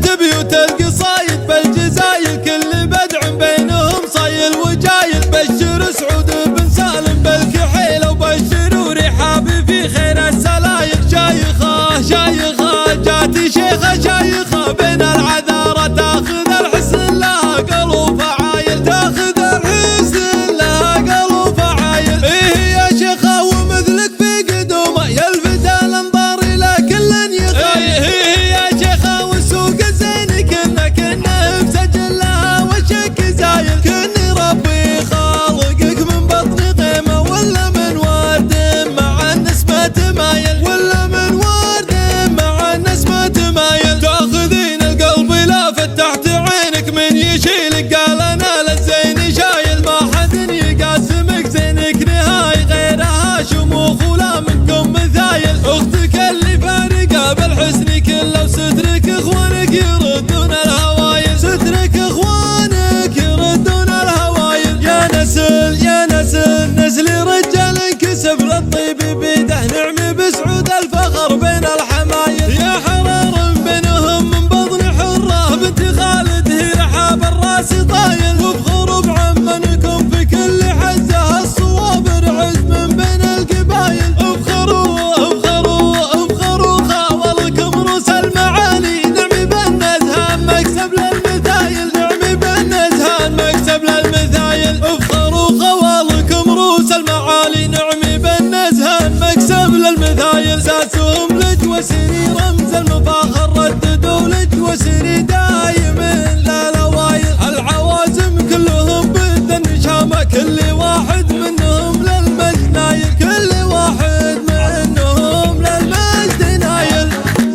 زانت بيوت القصايد بالجزايل كل بدع بينهم صايل وجايل. بشر سعود بن سالم بالكحيل وبشروا رحابي في خير السلايق. شايخة شايخة جاتي شيخة شايخة بين العذارى تاخذ الحسن لها قلوب عايل. تاخذ الحسن لها قلوب عايل. إيه يا شيخة ومثلك في قدومه يلفت الانظار الى كل يخايل. إيه يا شيخة والسوق الزين كنا بسجل لها وشك زايل. كني ربي خالقك من بطن قيمه ولا من ورد مع النسمة تمايل. ولا من ورد مع النسمة تمايل. تاخذين القلب لافت تحت عينك من يشيلك قال انا للزين شايل. ما حد يقاسمك زينك نهاي غيرها شموخ ولا منكم مثايل. اختك اللي فارقه بالحسن كله وسترك اخوانك يردون الهوايل. سترك اخوانك يردون الهوايل. يا نسل يا نسل نسل رجال انكسب للطيب بيده نعمي بسعود الفخر بين الحمايل. يا حرار بينهم من بطن حره بنت خالد هي رحاب الراس طايل. وافخروا بعمنكم في كل حزه الصوابر عز من بين القبايل. افخروا افخروا افخروا خاولكم روس المعالي. نعمي بالنزهان مكسب للمثايل. نعمي بالنزهان مكسب للمثايل. افخروا خوالكم روس المعالي. نعمي بالنزهان مكسب للمثايل. ساسهم لج وسري رمز المفاخر رددوا لج وسري دايم للأوايل. العوازم كلهم بد النشامة كل واحد منهم للمجد نايل. كل واحد منهم للمجد نايل.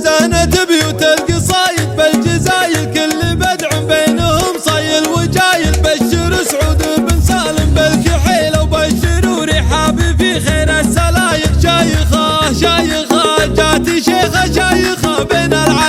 زانت بيوت القصايد بالجزايل كل بدع بينهم صايل وجايل. بشر سعود بن سالم بالكحيل وبشروا رحابي في خير السلايق. شايخة شايخة جاتي شيخة شايخة بين العالم